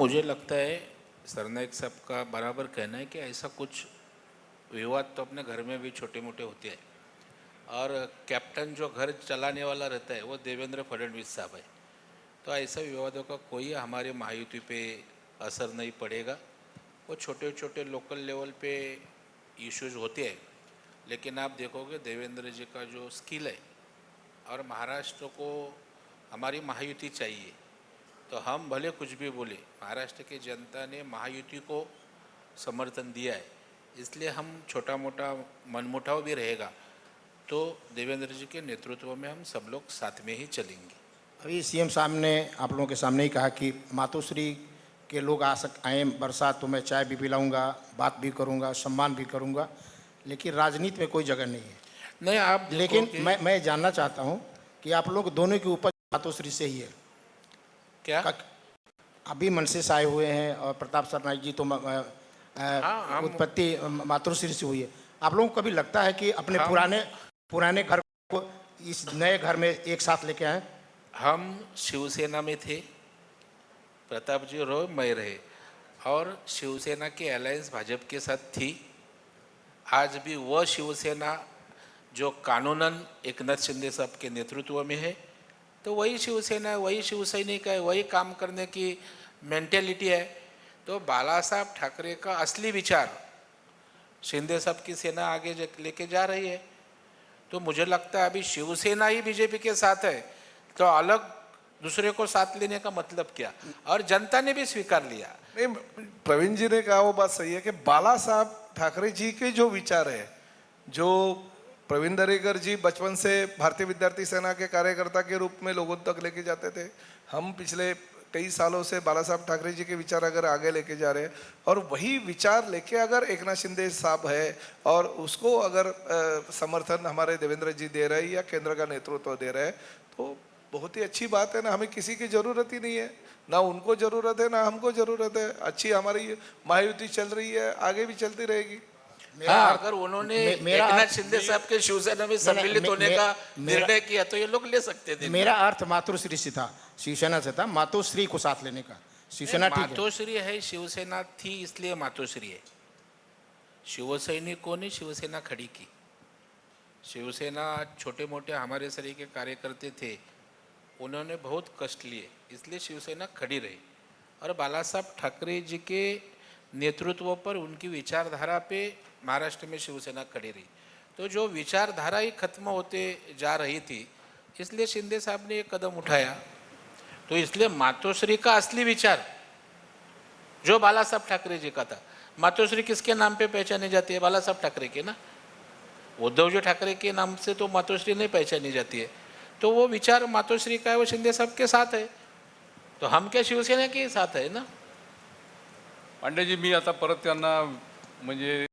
मुझे लगता है सरनाईक साहब का बराबर कहना है कि ऐसा कुछ विवाद तो अपने घर में भी छोटे मोटे होते हैं, और कैप्टन जो घर चलाने वाला रहता है वो देवेंद्र फडणवीस साहब है। तो ऐसा विवादों का कोई हमारे महायुति पे असर नहीं पड़ेगा। वो छोटे छोटे लोकल लेवल पे इश्यूज होते हैं, लेकिन आप देखोगे देवेंद्र जी का जो स्किल है, और महाराष्ट्र को हमारी महायुति चाहिए, तो हम भले कुछ भी बोले, महाराष्ट्र की जनता ने महायुति को समर्थन दिया है, इसलिए हम छोटा मोटा मनमुटाव भी रहेगा तो देवेंद्र जी के नेतृत्व में हम सब लोग साथ में ही चलेंगे। अभी सीएम साहब ने आप लोगों के सामने ही कहा कि मातोश्री के लोग आए बरसात तो मैं चाय भी पिलाऊंगा, बात भी करूंगा, सम्मान भी करूंगा, लेकिन राजनीति में कोई जगह नहीं है। नहीं, आप लेकिन मैं जानना चाहता हूं कि आप लोग दोनों की उपज मातोश्री से ही है क्या? अभी मनसे से आए हुए हैं और प्रताप सरनाईक जी तो उत्पत्ति मातोश्री से हुई है। आप लोगों को कभी लगता है कि अपने पुराने घर को इस नए घर में एक साथ लेके आए? हम शिवसेना में थे, प्रताप जी रहो, मैं रहे, और शिवसेना की अलायंस भाजपा के साथ थी। आज भी वह शिवसेना जो कानूनन एकनाथ शिंदे साहब के नेतृत्व में है, तो वही शिवसेना है, वही शिवसैनिक है, वही काम करने की मेंटेलिटी है। तो बाला साहब ठाकरे का असली विचार शिंदे साहब की सेना आगे लेके जा रही है। तो मुझे लगता है अभी शिवसेना ही बीजेपी के साथ है, तो अलग दूसरे को साथ लेने का मतलब क्या? और जनता ने भी स्वीकार लिया। नहीं, प्रवीण जी ने कहा वो बात सही है कि बाला साहब ठाकरे जी के जो विचार है, जो प्रवीण दरेकर जी बचपन से भारतीय विद्यार्थी सेना के कार्यकर्ता के रूप में लोगों तक लेके जाते थे, हम पिछले कई सालों से बाला साहब ठाकरे जी के विचार अगर आगे लेके जा रहे हैं, और वही विचार लेके अगर एकनाथ शिंदे साहब है और उसको अगर समर्थन हमारे देवेंद्र जी दे रहे हैं या केंद्र का नेतृत्व दे रहे हैं, तो बहुत ही अच्छी बात है ना। हमें किसी की जरूरत ही नहीं है, ना उनको जरूरत है ना हमको जरूरत है। अच्छी हमारी महायुति चल रही है, आगे भी चलती रहेगी। हाँ, अगर उन्होंने एकनाथ शिंदे साहब के शिवसेना में सम्मिलित होने का निर्णय किया तो ये लोग ले सकते थे। मेरा अर्थ मातोश्री से था, शिवसेना से था, मातोश्री को साथ लेने का। शिवसेना ठीक है, मातोश्री है, शिवसेना थी इसलिए मातोश्री है। शिवसैनिकों ने शिवसेना खड़ी की। शिवसेना छोटे मोटे हमारे शरीर के कार्यकर्ते थे, उन्होंने बहुत कष्ट लिए, इसलिए शिवसेना खड़ी रही। और बाला साहब ठाकरे जी के नेतृत्व पर, उनकी विचारधारा पे महाराष्ट्र में शिवसेना खड़ी रही। तो जो विचारधारा ही खत्म होते जा रही थी, इसलिए शिंदे साहब ने एक कदम उठाया। तो इसलिए मातोश्री का असली विचार जो बाला साहब ठाकरे जी का था, मातोश्री किसके नाम पे पहचानी जाती है? बाला साहब ठाकरे के ना। उद्धव जी ठाकरे के नाम से तो मातोश्री नहीं पहचानी जाती है। तो वो विचार मातोश्री का है, वो शिंदे साहब के साथ है, तो हम क्या शिवसेना के साथ है ना। पांडेजी, मी आता परत त्यांना म्हणजे